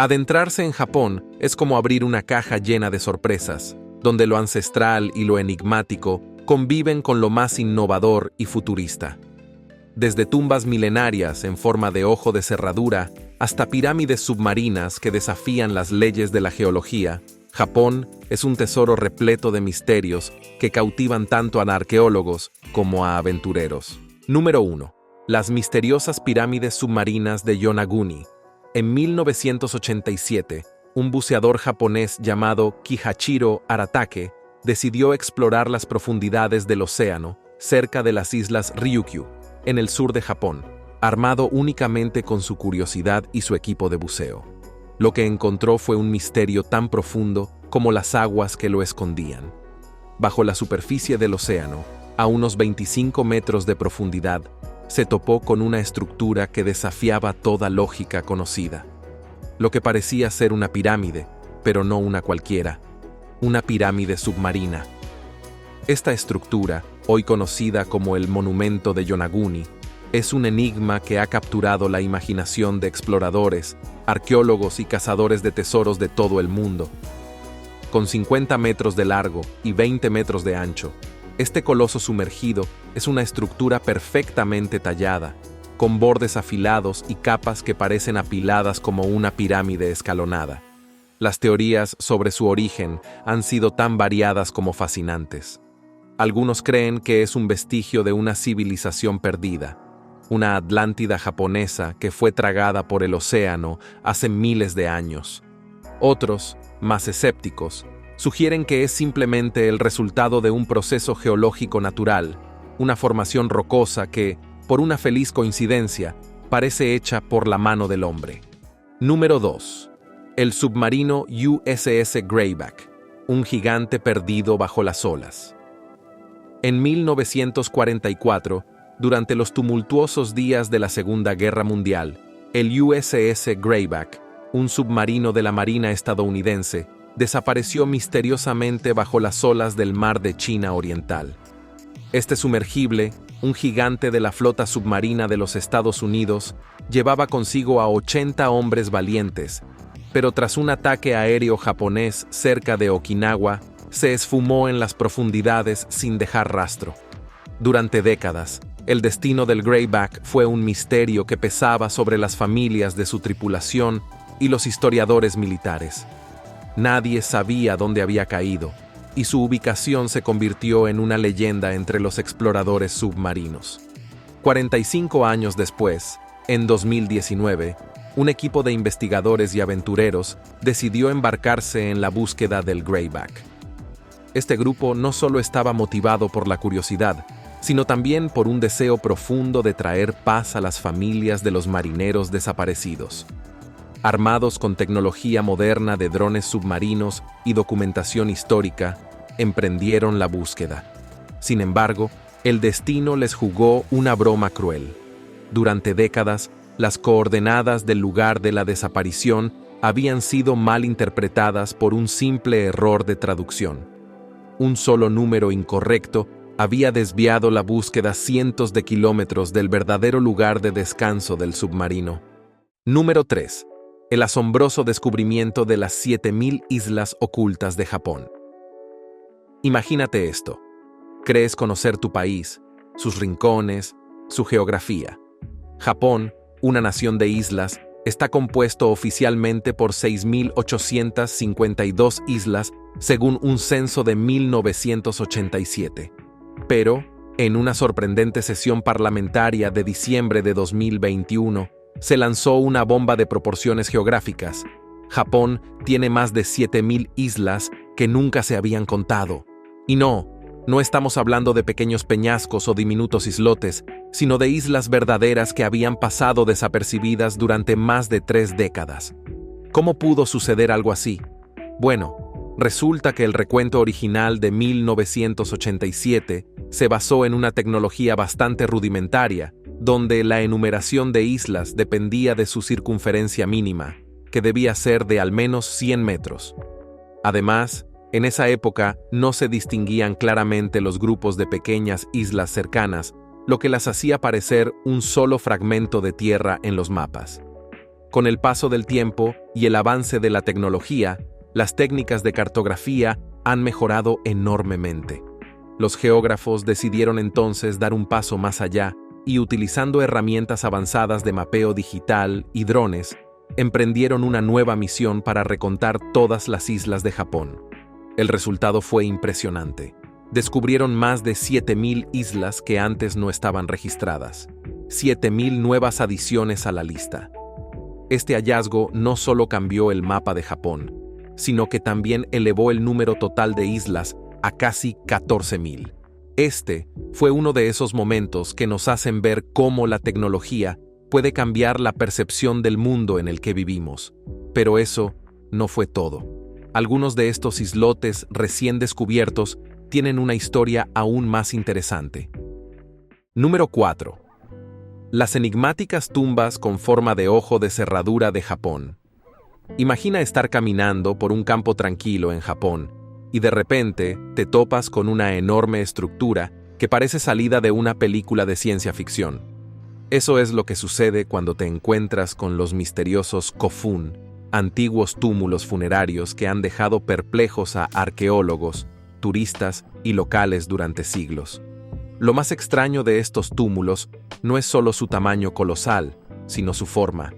Adentrarse en Japón es como abrir una caja llena de sorpresas, donde lo ancestral y lo enigmático conviven con lo más innovador y futurista. Desde tumbas milenarias en forma de ojo de cerradura hasta pirámides submarinas que desafían las leyes de la geología, Japón es un tesoro repleto de misterios que cautivan tanto a arqueólogos como a aventureros. Número 1. Las misteriosas pirámides submarinas de Yonaguni. En 1987, un buceador japonés llamado Kihachiro Aratake decidió explorar las profundidades del océano cerca de las islas Ryukyu, en el sur de Japón, armado únicamente con su curiosidad y su equipo de buceo. Lo que encontró fue un misterio tan profundo como las aguas que lo escondían. Bajo la superficie del océano, a unos 25 metros de profundidad, se topó con una estructura que desafiaba toda lógica conocida. Lo que parecía ser una pirámide, pero no una cualquiera, una pirámide submarina. Esta estructura, hoy conocida como el Monumento de Yonaguni, es un enigma que ha capturado la imaginación de exploradores, arqueólogos y cazadores de tesoros de todo el mundo. Con 50 metros de largo y 20 metros de ancho, este coloso sumergido es una estructura perfectamente tallada, con bordes afilados y capas que parecen apiladas como una pirámide escalonada. Las teorías sobre su origen han sido tan variadas como fascinantes. Algunos creen que es un vestigio de una civilización perdida, una Atlántida japonesa que fue tragada por el océano hace miles de años. Otros, más escépticos, sugieren que es simplemente el resultado de un proceso geológico natural, una formación rocosa que, por una feliz coincidencia, parece hecha por la mano del hombre. Número 2. El submarino USS Greyback, un gigante perdido bajo las olas. En 1944, durante los tumultuosos días de la Segunda Guerra Mundial, el USS Greyback, un submarino de la Marina estadounidense, desapareció misteriosamente bajo las olas del Mar de China Oriental. Este sumergible, un gigante de la flota submarina de los Estados Unidos, llevaba consigo a 80 hombres valientes, pero tras un ataque aéreo japonés cerca de Okinawa, se esfumó en las profundidades sin dejar rastro. Durante décadas, el destino del Greyback fue un misterio que pesaba sobre las familias de su tripulación y los historiadores militares. Nadie sabía dónde había caído, y su ubicación se convirtió en una leyenda entre los exploradores submarinos. 45 años después, en 2019, un equipo de investigadores y aventureros decidió embarcarse en la búsqueda del Greyback. Este grupo no solo estaba motivado por la curiosidad, sino también por un deseo profundo de traer paz a las familias de los marineros desaparecidos. Armados con tecnología moderna de drones submarinos y documentación histórica, emprendieron la búsqueda. Sin embargo, el destino les jugó una broma cruel. Durante décadas, las coordenadas del lugar de la desaparición habían sido mal interpretadas por un simple error de traducción. Un solo número incorrecto había desviado la búsqueda cientos de kilómetros del verdadero lugar de descanso del submarino. Número 3. El asombroso descubrimiento de las 7.000 islas ocultas de Japón. Imagínate esto. Crees conocer tu país, sus rincones, su geografía. Japón, una nación de islas, está compuesto oficialmente por 6.852 islas según un censo de 1987. Pero, en una sorprendente sesión parlamentaria de diciembre de 2021, se lanzó una bomba de proporciones geográficas. Japón tiene más de 7.000 islas que nunca se habían contado. Y no estamos hablando de pequeños peñascos o diminutos islotes, sino de islas verdaderas que habían pasado desapercibidas durante más de 3 décadas. ¿Cómo pudo suceder algo así? Bueno, resulta que el recuento original de 1987 se basó en una tecnología bastante rudimentaria, donde la enumeración de islas dependía de su circunferencia mínima, que debía ser de al menos 100 metros. Además, en esa época no se distinguían claramente los grupos de pequeñas islas cercanas, lo que las hacía parecer un solo fragmento de tierra en los mapas. Con el paso del tiempo y el avance de la tecnología, las técnicas de cartografía han mejorado enormemente. Los geógrafos decidieron entonces dar un paso más allá y, utilizando herramientas avanzadas de mapeo digital y drones, emprendieron una nueva misión para recontar todas las islas de Japón. El resultado fue impresionante. Descubrieron más de 7.000 islas que antes no estaban registradas. 7.000 nuevas adiciones a la lista. Este hallazgo no solo cambió el mapa de Japón, sino que también elevó el número total de islas a casi 14.000. Este fue uno de esos momentos que nos hacen ver cómo la tecnología puede cambiar la percepción del mundo en el que vivimos. Pero eso no fue todo. Algunos de estos islotes recién descubiertos tienen una historia aún más interesante. Número 4. Las enigmáticas tumbas con forma de ojo de cerradura de Japón. Imagina estar caminando por un campo tranquilo en Japón y de repente te topas con una enorme estructura que parece salida de una película de ciencia ficción. Eso es lo que sucede cuando te encuentras con los misteriosos kofun, antiguos túmulos funerarios que han dejado perplejos a arqueólogos, turistas y locales durante siglos. Lo más extraño de estos túmulos no es solo su tamaño colosal, sino su forma.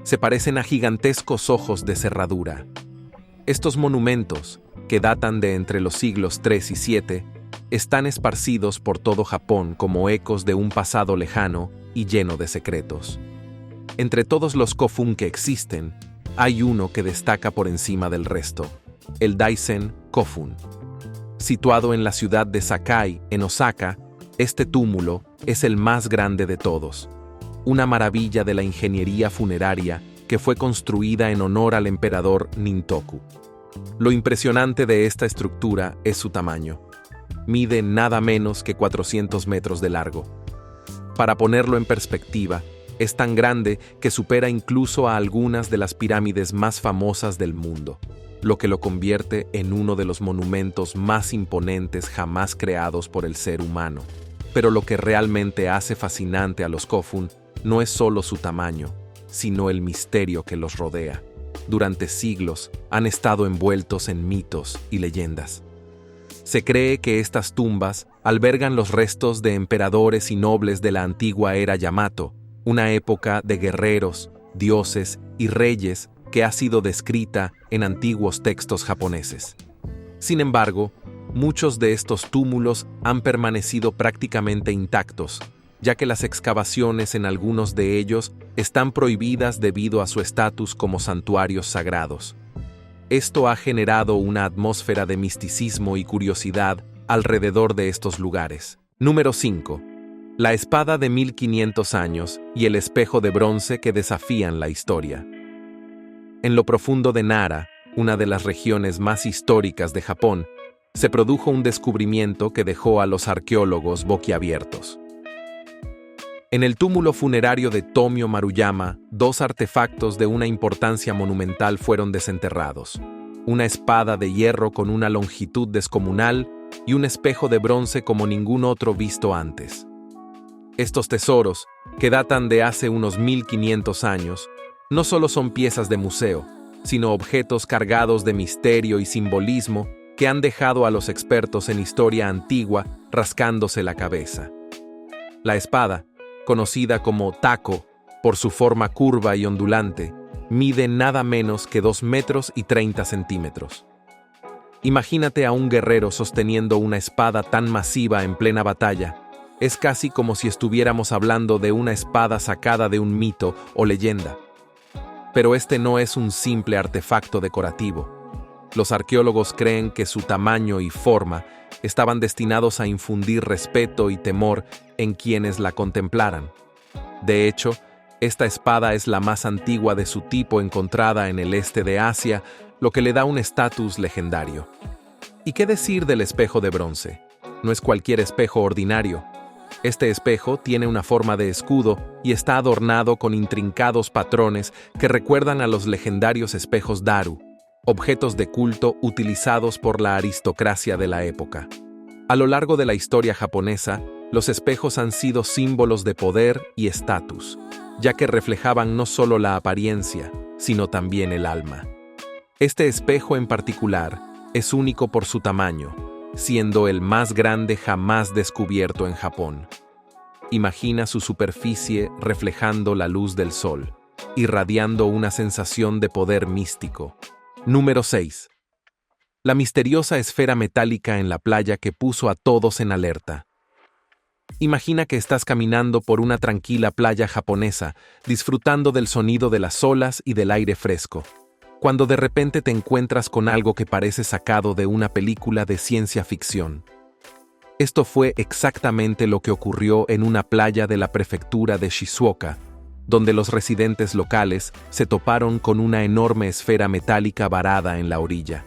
Se parecen a gigantescos ojos de cerradura. Estos monumentos, que datan de entre los siglos III y VII, están esparcidos por todo Japón como ecos de un pasado lejano y lleno de secretos. Entre todos los kofun que existen, hay uno que destaca por encima del resto, el Daisen Kofun. Situado en la ciudad de Sakai, en Osaka, este túmulo es el más grande de todos, una maravilla de la ingeniería funeraria que fue construida en honor al emperador Nintoku. Lo impresionante de esta estructura es su tamaño. Mide nada menos que 400 metros de largo. Para ponerlo en perspectiva, es tan grande que supera incluso a algunas de las pirámides más famosas del mundo, lo que lo convierte en uno de los monumentos más imponentes jamás creados por el ser humano. Pero lo que realmente hace fascinante a los kofun no es solo su tamaño, sino el misterio que los rodea. Durante siglos han estado envueltos en mitos y leyendas. Se cree que estas tumbas albergan los restos de emperadores y nobles de la antigua era Yamato, una época de guerreros, dioses y reyes que ha sido descrita en antiguos textos japoneses. Sin embargo, muchos de estos túmulos han permanecido prácticamente intactos, ya que las excavaciones en algunos de ellos están prohibidas debido a su estatus como santuarios sagrados. Esto ha generado una atmósfera de misticismo y curiosidad alrededor de estos lugares. Número 5. La espada de 1500 años y el espejo de bronce que desafían la historia. En lo profundo de Nara, una de las regiones más históricas de Japón, se produjo un descubrimiento que dejó a los arqueólogos boquiabiertos. En el túmulo funerario de Tomio Maruyama, 2 artefactos de una importancia monumental fueron desenterrados: una espada de hierro con una longitud descomunal y un espejo de bronce como ningún otro visto antes. Estos tesoros, que datan de hace unos 1500 años, no solo son piezas de museo, sino objetos cargados de misterio y simbolismo que han dejado a los expertos en historia antigua rascándose la cabeza. La espada, conocida como tako por su forma curva y ondulante, mide nada menos que 2 metros y 30 centímetros. Imagínate a un guerrero sosteniendo una espada tan masiva en plena batalla. Es casi como si estuviéramos hablando de una espada sacada de un mito o leyenda. Pero este no es un simple artefacto decorativo. Los arqueólogos creen que su tamaño y forma estaban destinados a infundir respeto y temor en quienes la contemplaran. De hecho, esta espada es la más antigua de su tipo encontrada en el este de Asia, lo que le da un estatus legendario. ¿Y qué decir del espejo de bronce? No es cualquier espejo ordinario. Este espejo tiene una forma de escudo y está adornado con intrincados patrones que recuerdan a los legendarios espejos Daru, objetos de culto utilizados por la aristocracia de la época. A lo largo de la historia japonesa, los espejos han sido símbolos de poder y estatus, ya que reflejaban no solo la apariencia, sino también el alma. Este espejo en particular es único por su tamaño, siendo el más grande jamás descubierto en Japón. Imagina su superficie reflejando la luz del sol, irradiando una sensación de poder místico. Número 6. La misteriosa esfera metálica en la playa que puso a todos en alerta. Imagina que estás caminando por una tranquila playa japonesa, disfrutando del sonido de las olas y del aire fresco, cuando de repente te encuentras con algo que parece sacado de una película de ciencia ficción. Esto fue exactamente lo que ocurrió en una playa de la prefectura de Shizuoka, donde los residentes locales se toparon con una enorme esfera metálica varada en la orilla.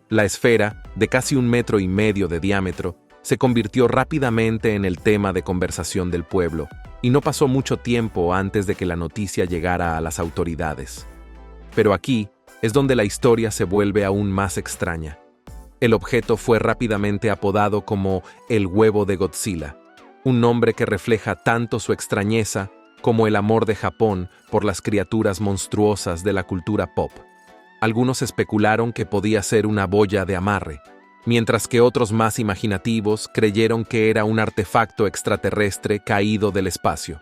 La esfera, de casi 1,5 metros de diámetro, se convirtió rápidamente en el tema de conversación del pueblo, y no pasó mucho tiempo antes de que la noticia llegara a las autoridades. Pero aquí es donde la historia se vuelve aún más extraña. El objeto fue rápidamente apodado como el huevo de Godzilla, un nombre que refleja tanto su extrañeza como el amor de Japón por las criaturas monstruosas de la cultura pop. Algunos especularon que podía ser una boya de amarre, mientras que otros más imaginativos creyeron que era un artefacto extraterrestre caído del espacio.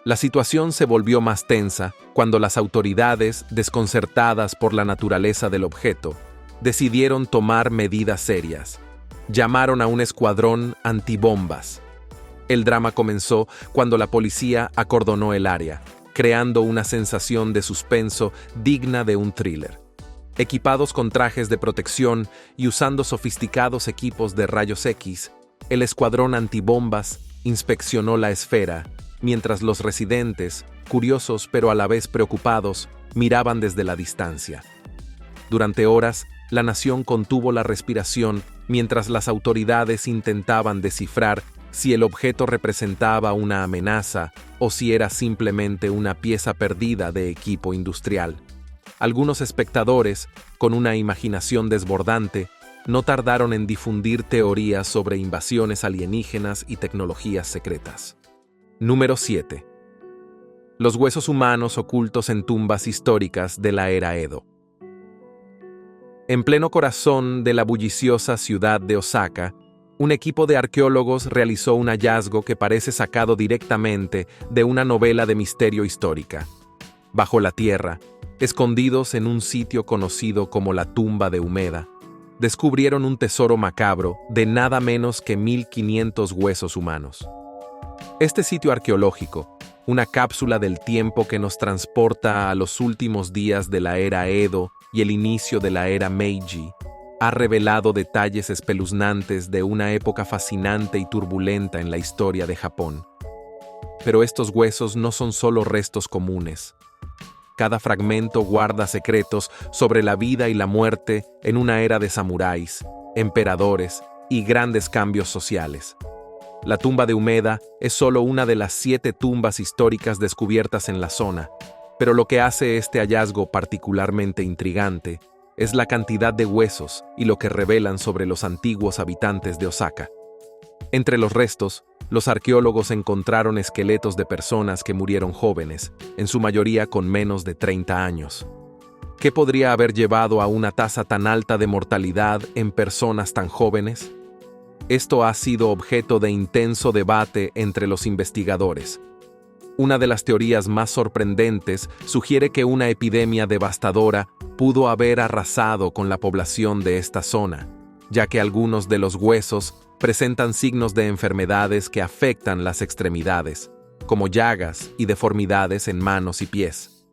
La situación se volvió más tensa cuando las autoridades, desconcertadas por la naturaleza del objeto, decidieron tomar medidas serias. Llamaron a un escuadrón antibombas. El drama comenzó cuando la policía acordonó el área, creando una sensación de suspenso digna de un thriller. Equipados con trajes de protección y usando sofisticados equipos de rayos X, el escuadrón antibombas inspeccionó la esfera, mientras los residentes, curiosos pero a la vez preocupados, miraban desde la distancia. Durante horas, la nación contuvo la respiración mientras las autoridades intentaban descifrar si el objeto representaba una amenaza o si era simplemente una pieza perdida de equipo industrial. Algunos espectadores, con una imaginación desbordante, no tardaron en difundir teorías sobre invasiones alienígenas y tecnologías secretas. Número 7. Los huesos humanos ocultos en tumbas históricas de la era Edo. En pleno corazón de la bulliciosa ciudad de Osaka, un equipo de arqueólogos realizó un hallazgo que parece sacado directamente de una novela de misterio histórica. Bajo la tierra, escondidos en un sitio conocido como la tumba de Umeda, descubrieron un tesoro macabro de nada menos que 1,500 huesos humanos. Este sitio arqueológico, una cápsula del tiempo que nos transporta a los últimos días de la era Edo y el inicio de la era Meiji, ha revelado detalles espeluznantes de una época fascinante y turbulenta en la historia de Japón. Pero estos huesos no son solo restos comunes. Cada fragmento guarda secretos sobre la vida y la muerte en una era de samuráis, emperadores y grandes cambios sociales. La tumba de Umeda es solo una de las 7 tumbas históricas descubiertas en la zona, pero lo que hace este hallazgo particularmente intrigante es la cantidad de huesos y lo que revelan sobre los antiguos habitantes de Osaka. Entre los restos, los arqueólogos encontraron esqueletos de personas que murieron jóvenes, en su mayoría con menos de 30 años. ¿Qué podría haber llevado a una tasa tan alta de mortalidad en personas tan jóvenes? Esto ha sido objeto de intenso debate entre los investigadores. Una de las teorías más sorprendentes sugiere que una epidemia devastadora pudo haber arrasado con la población de esta zona, ya que algunos de los huesos presentan signos de enfermedades que afectan las extremidades, como llagas y deformidades en manos y pies.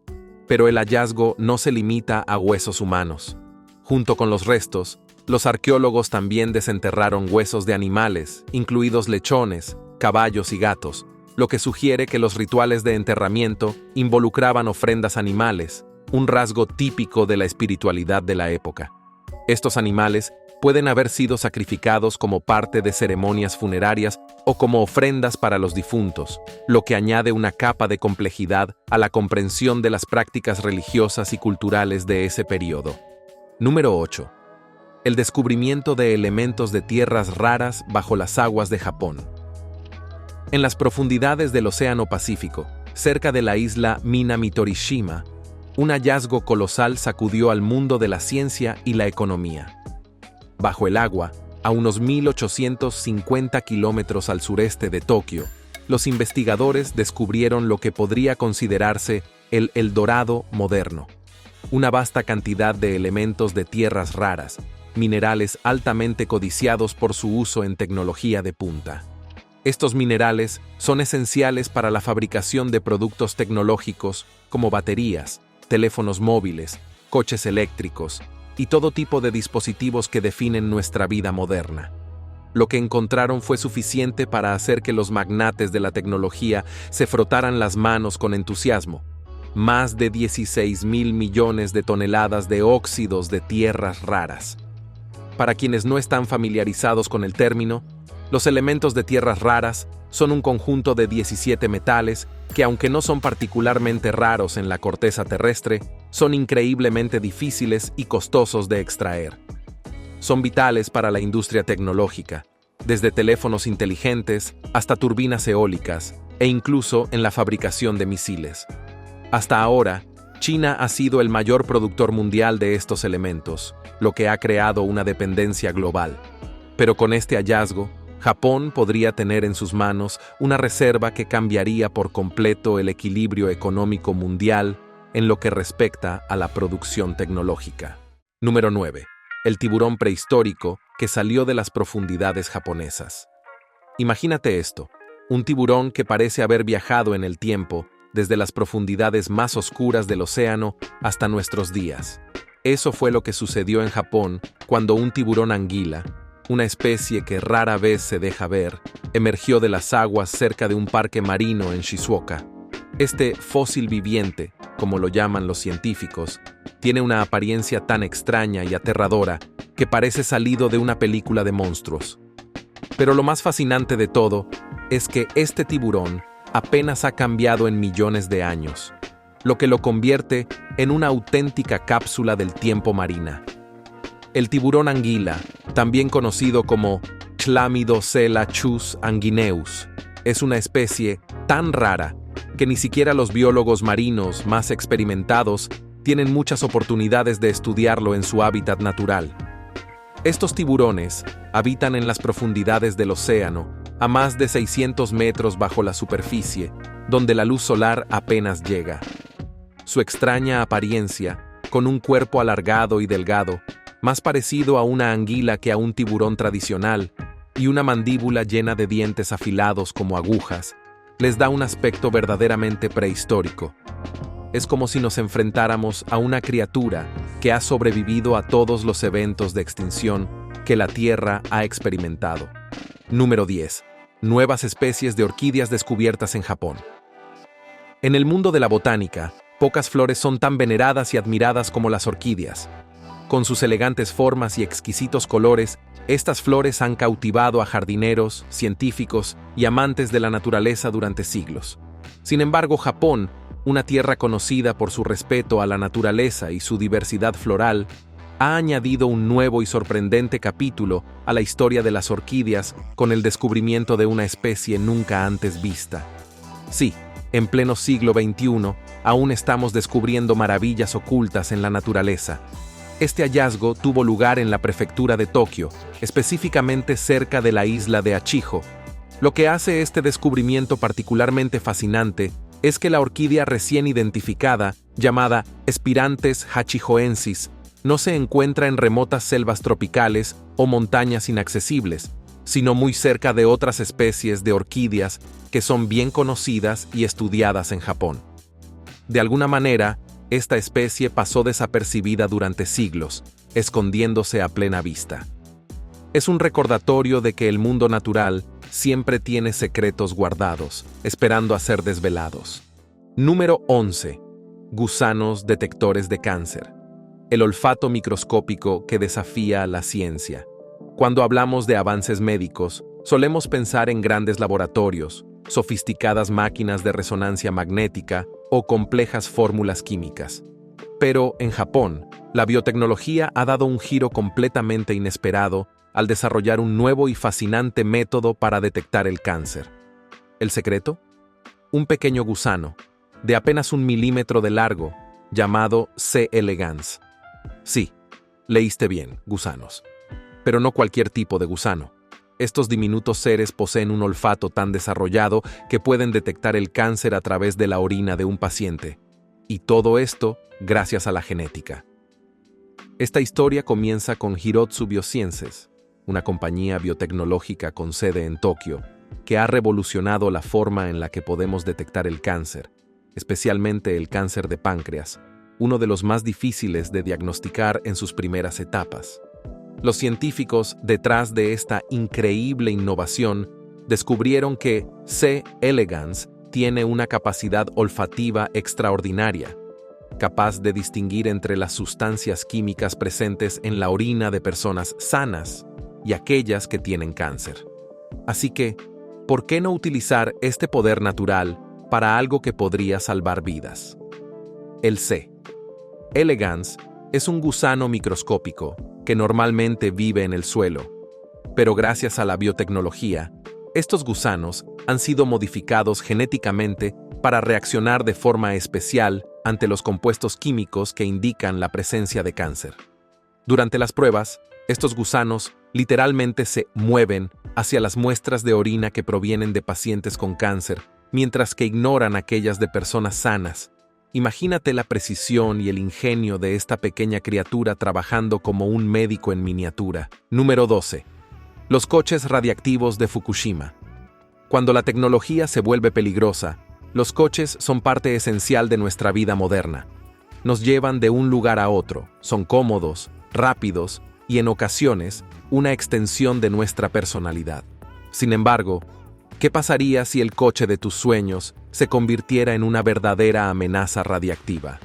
Pero el hallazgo no se limita a huesos humanos. Junto con los restos, los arqueólogos también desenterraron huesos de animales, incluidos lechones, caballos y gatos, lo que sugiere que los rituales de enterramiento involucraban ofrendas animales, un rasgo típico de la espiritualidad de la época. Estos animales pueden haber sido sacrificados como parte de ceremonias funerarias o como ofrendas para los difuntos, lo que añade una capa de complejidad a la comprensión de las prácticas religiosas y culturales de ese periodo. Número 8. El descubrimiento de elementos de tierras raras bajo las aguas de Japón. En las profundidades del Océano Pacífico, cerca de la isla Minamitorishima, un hallazgo colosal sacudió al mundo de la ciencia y la economía. Bajo el agua, a unos 1850 kilómetros al sureste de Tokio, los investigadores descubrieron lo que podría considerarse el El Dorado moderno, una vasta cantidad de elementos de tierras raras, minerales altamente codiciados por su uso en tecnología de punta. Estos minerales son esenciales para la fabricación de productos tecnológicos como baterías, teléfonos móviles, coches eléctricos y todo tipo de dispositivos que definen nuestra vida moderna. Lo que encontraron fue suficiente para hacer que los magnates de la tecnología se frotaran las manos con entusiasmo. Más de 16.000 millones de toneladas de óxidos de tierras raras. Para quienes no están familiarizados con el término, los elementos de tierras raras son un conjunto de 17 metales que, aunque no son particularmente raros en la corteza terrestre, son increíblemente difíciles y costosos de extraer. Son vitales para la industria tecnológica, desde teléfonos inteligentes hasta turbinas eólicas e incluso en la fabricación de misiles. Hasta ahora, China ha sido el mayor productor mundial de estos elementos, lo que ha creado una dependencia global. Pero con este hallazgo, Japón podría tener en sus manos una reserva que cambiaría por completo el equilibrio económico mundial en lo que respecta a la producción tecnológica. Número 9. El tiburón prehistórico que salió de las profundidades japonesas. Imagínate esto, un tiburón que parece haber viajado en el tiempo desde las profundidades más oscuras del océano hasta nuestros días. Eso fue lo que sucedió en Japón cuando un tiburón anguila, una especie que rara vez se deja ver, emergió de las aguas cerca de un parque marino en Shizuoka. Este fósil viviente, como lo llaman los científicos, tiene una apariencia tan extraña y aterradora que parece salido de una película de monstruos. Pero lo más fascinante de todo es que este tiburón apenas ha cambiado en millones de años, lo que lo convierte en una auténtica cápsula del tiempo marina. El tiburón anguila, también conocido como Chlamydocella-chus anguineus, es una especie tan rara que ni siquiera los biólogos marinos más experimentados tienen muchas oportunidades de estudiarlo en su hábitat natural. Estos tiburones habitan en las profundidades del océano, a más de 600 metros bajo la superficie, donde la luz solar apenas llega. Su extraña apariencia, con un cuerpo alargado y delgado, más parecido a una anguila que a un tiburón tradicional, y una mandíbula llena de dientes afilados como agujas, les da un aspecto verdaderamente prehistórico. Es como si nos enfrentáramos a una criatura que ha sobrevivido a todos los eventos de extinción que la Tierra ha experimentado. Número 10. Nuevas especies de orquídeas descubiertas en Japón. En el mundo de la botánica, pocas flores son tan veneradas y admiradas como las orquídeas. Con sus elegantes formas y exquisitos colores, estas flores han cautivado a jardineros, científicos y amantes de la naturaleza durante siglos. Sin embargo, Japón, una tierra conocida por su respeto a la naturaleza y su diversidad floral, ha añadido un nuevo y sorprendente capítulo a la historia de las orquídeas con el descubrimiento de una especie nunca antes vista. Sí, en pleno siglo XXI, aún estamos descubriendo maravillas ocultas en la naturaleza. Este hallazgo tuvo lugar en la prefectura de Tokio, específicamente cerca de la isla de Achijo. Lo que hace este descubrimiento particularmente fascinante es que la orquídea recién identificada, llamada Espirantes hachijoensis, no se encuentra en remotas selvas tropicales o montañas inaccesibles, sino muy cerca de otras especies de orquídeas que son bien conocidas y estudiadas en Japón. De alguna manera, esta especie pasó desapercibida durante siglos, escondiéndose a plena vista. Es un recordatorio de que el mundo natural siempre tiene secretos guardados, esperando a ser desvelados. Número 11. Gusanos detectores de cáncer. El olfato microscópico que desafía a la ciencia. Cuando hablamos de avances médicos, solemos pensar en grandes laboratorios, sofisticadas máquinas de resonancia magnética o complejas fórmulas químicas. Pero en Japón, la biotecnología ha dado un giro completamente inesperado al desarrollar un nuevo y fascinante método para detectar el cáncer. ¿El secreto? un pequeño gusano, de apenas 1 milímetro de largo, llamado C. elegans. Sí, leíste bien, gusanos. Pero no cualquier tipo de gusano. Estos diminutos seres poseen un olfato tan desarrollado que pueden detectar el cáncer a través de la orina de un paciente. Y todo esto gracias a la genética. Esta historia comienza con Hirotsu Biosciences, una compañía biotecnológica con sede en Tokio, que ha revolucionado la forma en la que podemos detectar el cáncer, especialmente el cáncer de páncreas, uno de los más difíciles de diagnosticar en sus primeras etapas. Los científicos detrás de esta increíble innovación descubrieron que C. elegans tiene una capacidad olfativa extraordinaria, capaz de distinguir entre las sustancias químicas presentes en la orina de personas sanas y aquellas que tienen cáncer. Así que, ¿por qué no utilizar este poder natural para algo que podría salvar vidas? El C. elegans es un gusano microscópico que normalmente vive en el suelo, pero gracias a la biotecnología, estos gusanos han sido modificados genéticamente para reaccionar de forma especial ante los compuestos químicos que indican la presencia de cáncer. Durante las pruebas, estos gusanos literalmente se mueven hacia las muestras de orina que provienen de pacientes con cáncer, mientras que ignoran aquellas de personas sanas. Imagínate la precisión y el ingenio de esta pequeña criatura trabajando como un médico en miniatura. Número 12. Los coches radiactivos de Fukushima. Cuando la tecnología se vuelve peligrosa, los coches son parte esencial de nuestra vida moderna. Nos llevan de un lugar a otro, son cómodos, rápidos y en ocasiones una extensión de nuestra personalidad. Sin embargo, ¿qué pasaría si el coche de tus sueños se convirtiera en una verdadera amenaza radiactiva?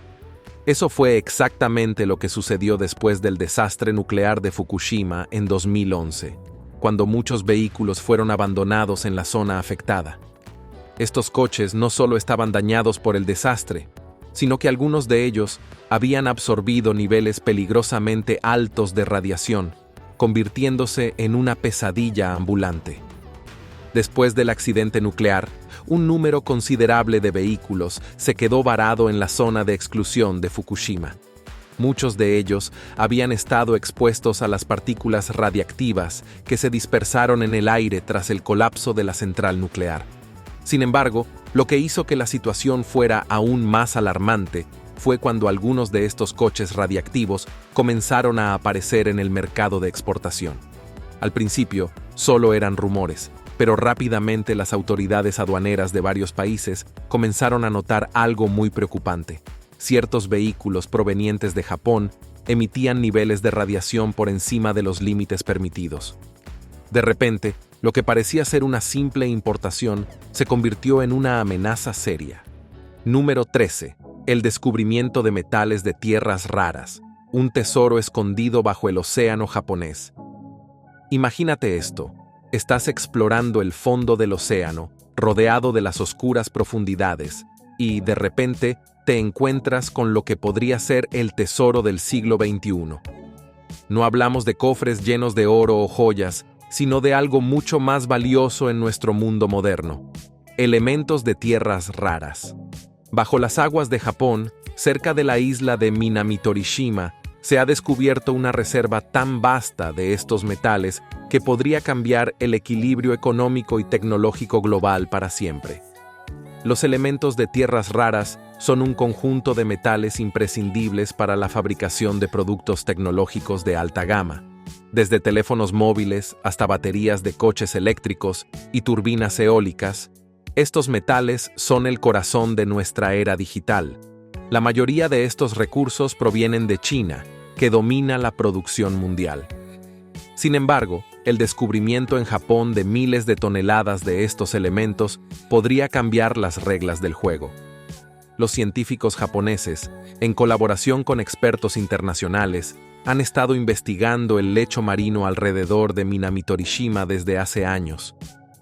Eso fue exactamente lo que sucedió después del desastre nuclear de Fukushima en 2011, cuando muchos vehículos fueron abandonados en la zona afectada. Estos coches no solo estaban dañados por el desastre, sino que algunos de ellos habían absorbido niveles peligrosamente altos de radiación, convirtiéndose en una pesadilla ambulante. Después del accidente nuclear, un número considerable de vehículos se quedó varado en la zona de exclusión de Fukushima. Muchos de ellos habían estado expuestos a las partículas radiactivas que se dispersaron en el aire tras el colapso de la central nuclear. Sin embargo, lo que hizo que la situación fuera aún más alarmante fue cuando algunos de estos coches radiactivos comenzaron a aparecer en el mercado de exportación. Al principio, solo eran rumores, pero rápidamente las autoridades aduaneras de varios países comenzaron a notar algo muy preocupante. Ciertos vehículos provenientes de Japón emitían niveles de radiación por encima de los límites permitidos. De repente, lo que parecía ser una simple importación se convirtió en una amenaza seria. Número 13. El descubrimiento de metales de tierras raras, un tesoro escondido bajo el océano japonés. Imagínate esto. Estás explorando el fondo del océano, rodeado de las oscuras profundidades, y, de repente, te encuentras con lo que podría ser el tesoro del siglo XXI. No hablamos de cofres llenos de oro o joyas, sino de algo mucho más valioso en nuestro mundo moderno: elementos de tierras raras. Bajo las aguas de Japón, cerca de la isla de Minamitorishima, se ha descubierto una reserva tan vasta de estos metales que podría cambiar el equilibrio económico y tecnológico global para siempre. Los elementos de tierras raras son un conjunto de metales imprescindibles para la fabricación de productos tecnológicos de alta gama, desde teléfonos móviles hasta baterías de coches eléctricos y turbinas eólicas. Estos metales son el corazón de nuestra era digital. La mayoría de estos recursos provienen de China, que domina la producción mundial. Sin embargo, el descubrimiento en Japón de miles de toneladas de estos elementos podría cambiar las reglas del juego. Los científicos japoneses, en colaboración con expertos internacionales, han estado investigando el lecho marino alrededor de Minamitorishima desde hace años.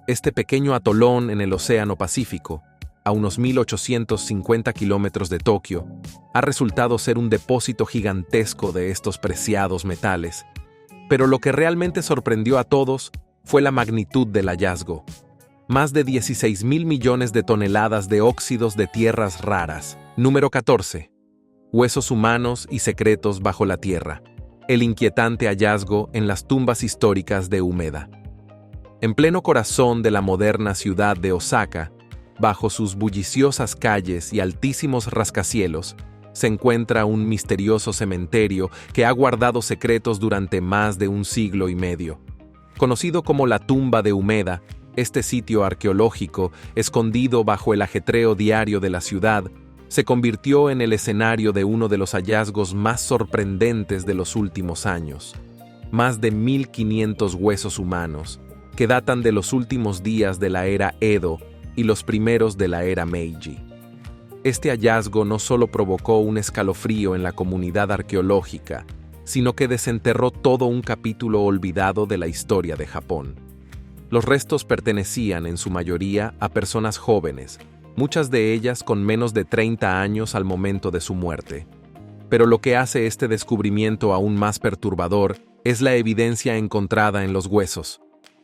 Este pequeño atolón en el Océano Pacífico, a unos 1.850 kilómetros de Tokio, ha resultado ser un depósito gigantesco de estos preciados metales. Pero lo que realmente sorprendió a todos fue la magnitud del hallazgo. Más de 16.000 millones de toneladas de óxidos de tierras raras. Número 14. Huesos humanos y secretos bajo la tierra. El inquietante hallazgo en las tumbas históricas de Umeda. En pleno corazón de la moderna ciudad de Osaka, bajo sus bulliciosas calles y altísimos rascacielos, se encuentra un misterioso cementerio que ha guardado secretos durante más de un siglo y medio. Conocido como la tumba de Umeda, este sitio arqueológico, escondido bajo el ajetreo diario de la ciudad, se convirtió en el escenario de uno de los hallazgos más sorprendentes de los últimos años. Más de 1.500 huesos humanos, que datan de los últimos días de la era Edo y los primeros de la era Meiji. Este hallazgo no solo provocó un escalofrío en la comunidad arqueológica, sino que desenterró todo un capítulo olvidado de la historia de Japón. Los restos pertenecían en su mayoría a personas jóvenes, muchas de ellas con menos de 30 años al momento de su muerte. Pero lo que hace este descubrimiento aún más perturbador es la evidencia encontrada en los huesos.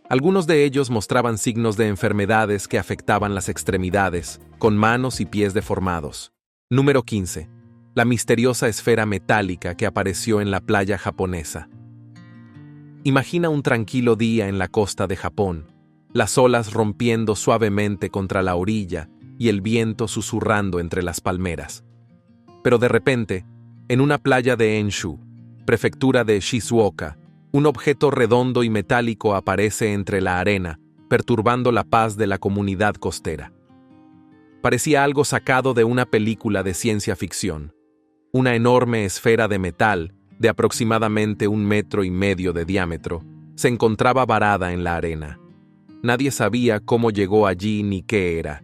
Algunos de ellos mostraban signos de enfermedades que afectaban las extremidades, con manos y pies deformados. Número 15. La misteriosa esfera metálica que apareció en la playa japonesa. Imagina un tranquilo día en la costa de Japón, las olas rompiendo suavemente contra la orilla y el viento susurrando entre las palmeras. Pero de repente, en una playa de Enshu, prefectura de Shizuoka, un objeto redondo y metálico aparece entre la arena, perturbando la paz de la comunidad costera. Parecía algo sacado de una película de ciencia ficción. Una enorme esfera de metal, de aproximadamente 1,5 metros de diámetro, se encontraba varada en la arena. Nadie sabía cómo llegó allí ni qué era.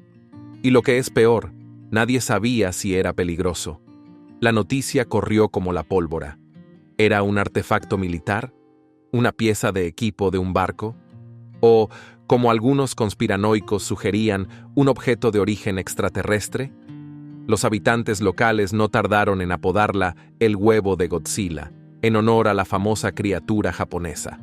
Y lo que es peor, nadie sabía si era peligroso. La noticia corrió como la pólvora. ¿Era un artefacto militar? ¿Una pieza de equipo de un barco? ¿O, como algunos conspiranoicos sugerían, un objeto de origen extraterrestre? Los habitantes locales no tardaron en apodarla el huevo de Godzilla, en honor a la famosa criatura japonesa.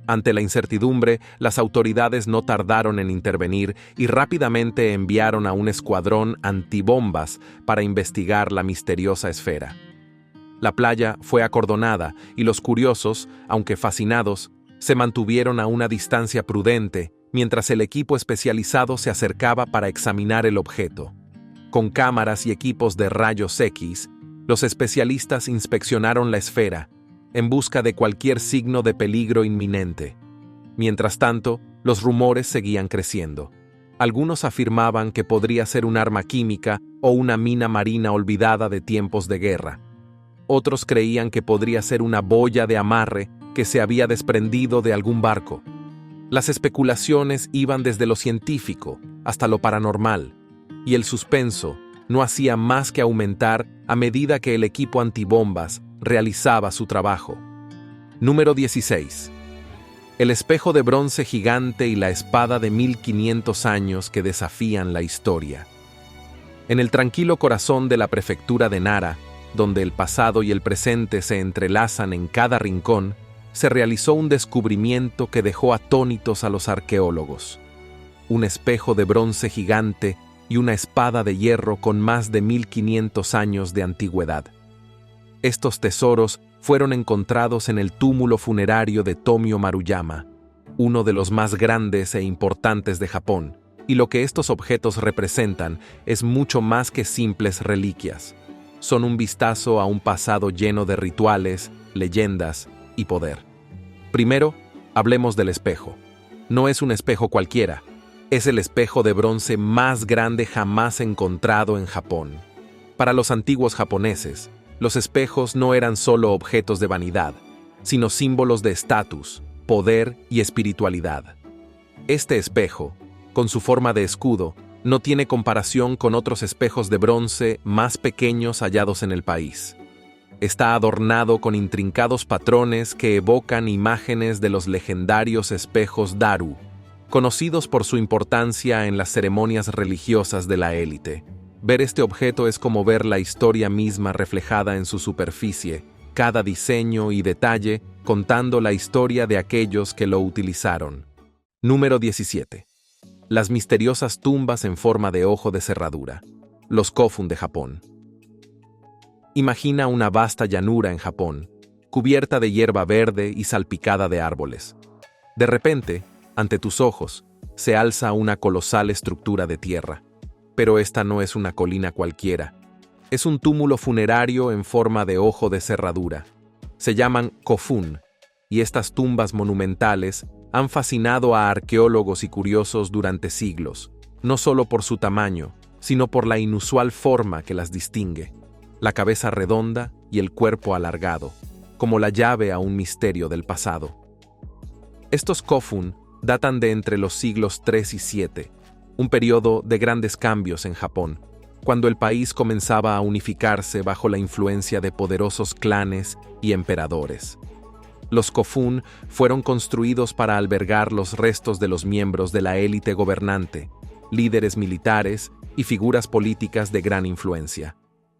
Ante la incertidumbre, las autoridades no tardaron en intervenir y rápidamente enviaron a un escuadrón antibombas para investigar la misteriosa esfera. La playa fue acordonada y los curiosos, aunque fascinados, se mantuvieron a una distancia prudente mientras el equipo especializado se acercaba para examinar el objeto. Con cámaras y equipos de rayos X, los especialistas inspeccionaron la esfera en busca de cualquier signo de peligro inminente. Mientras tanto, los rumores seguían creciendo. Algunos afirmaban que podría ser un arma química o una mina marina olvidada de tiempos de guerra. Otros creían que podría ser una boya de amarre que se había desprendido de algún barco. Las especulaciones iban desde lo científico hasta lo paranormal, y el suspenso no hacía más que aumentar a medida que el equipo antibombas realizaba su trabajo. Número 16. El espejo de bronce gigante y la espada de 1.500 años que desafían la historia. En el tranquilo corazón de la prefectura de Nara, donde el pasado y el presente se entrelazan en cada rincón, se realizó un descubrimiento que dejó atónitos a los arqueólogos. Un espejo de bronce gigante y una espada de hierro con más de 1.500 años de antigüedad. Estos tesoros fueron encontrados en el túmulo funerario de Tomio Maruyama, uno de los más grandes e importantes de Japón, y lo que estos objetos representan es mucho más que simples reliquias. Son un vistazo a un pasado lleno de rituales, leyendas y poder. Primero, hablemos del espejo. No es un espejo cualquiera, es el espejo de bronce más grande jamás encontrado en Japón. Para los antiguos japoneses, los espejos no eran solo objetos de vanidad, sino símbolos de estatus, poder y espiritualidad. Este espejo, con su forma de escudo, no tiene comparación con otros espejos de bronce más pequeños hallados en el país. Está adornado con intrincados patrones que evocan imágenes de los legendarios espejos Daru, conocidos por su importancia en las ceremonias religiosas de la élite. Ver este objeto es como ver la historia misma reflejada en su superficie, cada diseño y detalle contando la historia de aquellos que lo utilizaron. Número 17. las misteriosas tumbas en forma de ojo de cerradura, los kofun de Japón. Imagina una vasta llanura en Japón, cubierta de hierba verde y salpicada de árboles. De repente, ante tus ojos, se alza una colosal estructura de tierra. Pero esta no es una colina cualquiera. Es un túmulo funerario en forma de ojo de cerradura. Se llaman kofun, y estas tumbas monumentales han fascinado a arqueólogos y curiosos durante siglos, no solo por su tamaño, sino por la inusual forma que las distingue, la cabeza redonda y el cuerpo alargado, como la llave a un misterio del pasado. Estos kofun datan de entre los siglos III y VII, un periodo de grandes cambios en Japón, cuando el país comenzaba a unificarse bajo la influencia de poderosos clanes y emperadores. Los kofun fueron construidos para albergar los restos de los miembros de la élite gobernante, líderes militares y figuras políticas de gran influencia.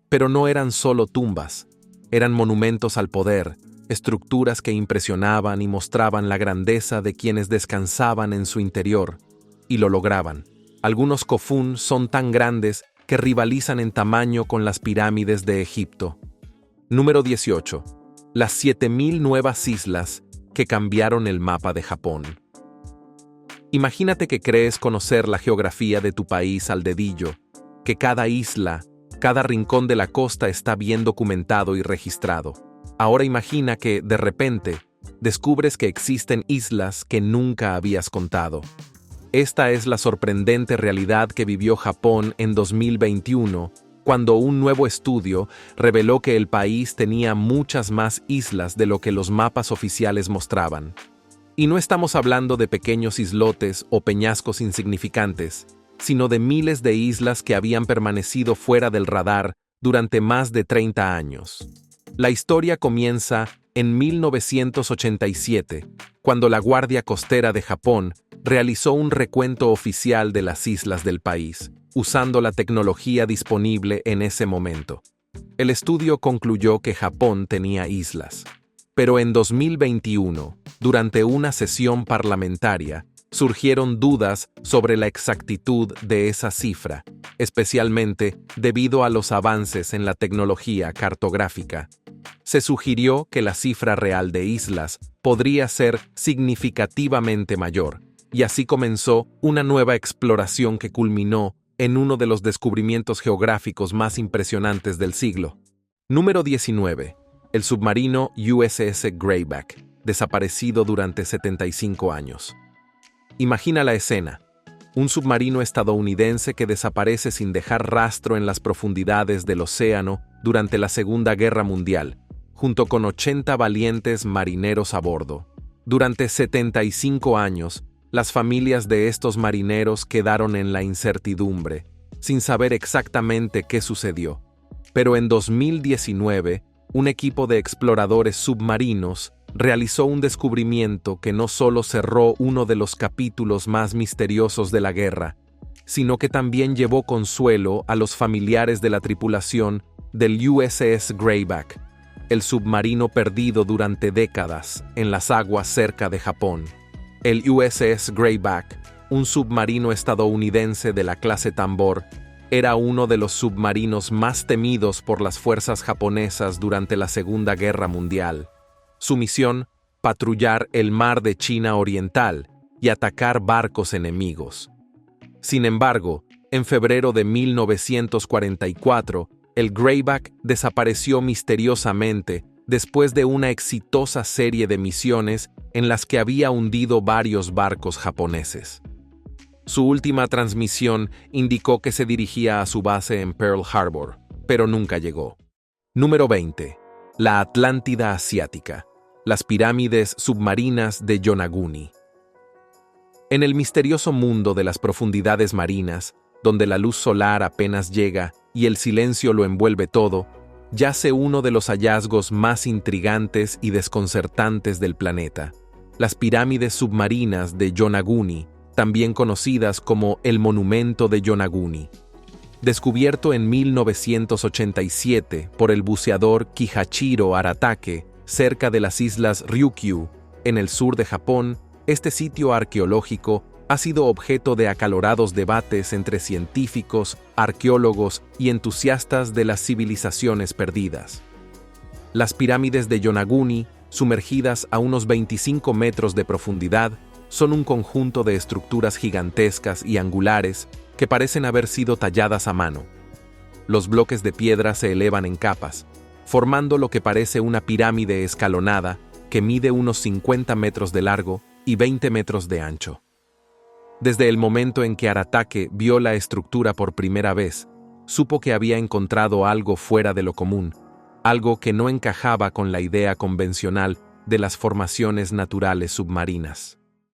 Pero no eran solo tumbas, eran monumentos al poder, estructuras que impresionaban y mostraban la grandeza de quienes descansaban en su interior, y lo lograban. Algunos kofun son tan grandes que rivalizan en tamaño con las pirámides de Egipto. Número 18. Las 7.000 nuevas islas que cambiaron el mapa de Japón. Imagínate que crees conocer la geografía de tu país al dedillo, que cada isla, cada rincón de la costa está bien documentado y registrado. Ahora imagina que, de repente, descubres que existen islas que nunca habías contado. Esta es la sorprendente realidad que vivió Japón en 2021, cuando un nuevo estudio reveló que el país tenía muchas más islas de lo que los mapas oficiales mostraban. Y no estamos hablando de pequeños islotes o peñascos insignificantes, sino de miles de islas que habían permanecido fuera del radar durante más de 30 años. La historia comienza en 1987, cuando la Guardia Costera de Japón realizó un recuento oficial de las islas del país, usando la tecnología disponible en ese momento. El estudio concluyó que Japón tenía islas. Pero en 2021, durante una sesión parlamentaria, surgieron dudas sobre la exactitud de esa cifra, especialmente debido a los avances en la tecnología cartográfica. Se sugirió que la cifra real de islas podría ser significativamente mayor, y así comenzó una nueva exploración que culminó en uno de los descubrimientos geográficos más impresionantes del siglo. Número 19. El submarino USS Greyback, desaparecido durante 75 años. Imagina la escena. Un submarino estadounidense que desaparece sin dejar rastro en las profundidades del océano durante la Segunda Guerra Mundial, junto con 80 valientes marineros a bordo. Durante 75 años, las familias de estos marineros quedaron en la incertidumbre, sin saber exactamente qué sucedió. Pero en 2019, un equipo de exploradores submarinos realizó un descubrimiento que no solo cerró uno de los capítulos más misteriosos de la guerra, sino que también llevó consuelo a los familiares de la tripulación del USS Greyback, el submarino perdido durante décadas en las aguas cerca de Japón. El USS Greyback, un submarino estadounidense de la clase Tambor, era uno de los submarinos más temidos por las fuerzas japonesas durante la Segunda Guerra Mundial. Su misión, patrullar el mar de China Oriental y atacar barcos enemigos. Sin embargo, en febrero de 1944, el Greyback desapareció misteriosamente después de una exitosa serie de misiones en las que había hundido varios barcos japoneses. Su última transmisión indicó que se dirigía a su base en Pearl Harbor, pero nunca llegó. Número 20. La Atlántida Asiática. Las pirámides submarinas de Yonaguni. En el misterioso mundo de las profundidades marinas, donde la luz solar apenas llega y el silencio lo envuelve todo, yace uno de los hallazgos más intrigantes y desconcertantes del planeta: las pirámides submarinas de Yonaguni, también conocidas como el Monumento de Yonaguni. Descubierto en 1987 por el buceador Kihachiro Aratake, cerca de las islas Ryukyu, en el sur de Japón, este sitio arqueológico ha sido objeto de acalorados debates entre científicos, arqueólogos y entusiastas de las civilizaciones perdidas. Las pirámides de Yonaguni, sumergidas a unos 25 metros de profundidad, son un conjunto de estructuras gigantescas y angulares que parecen haber sido talladas a mano. Los bloques de piedra se elevan en capas, formando lo que parece una pirámide escalonada que mide unos 50 metros de largo y 20 metros de ancho. Desde el momento en que Aratake vio la estructura por primera vez, supo que había encontrado algo fuera de lo común, algo que no encajaba con la idea convencional de las formaciones naturales submarinas.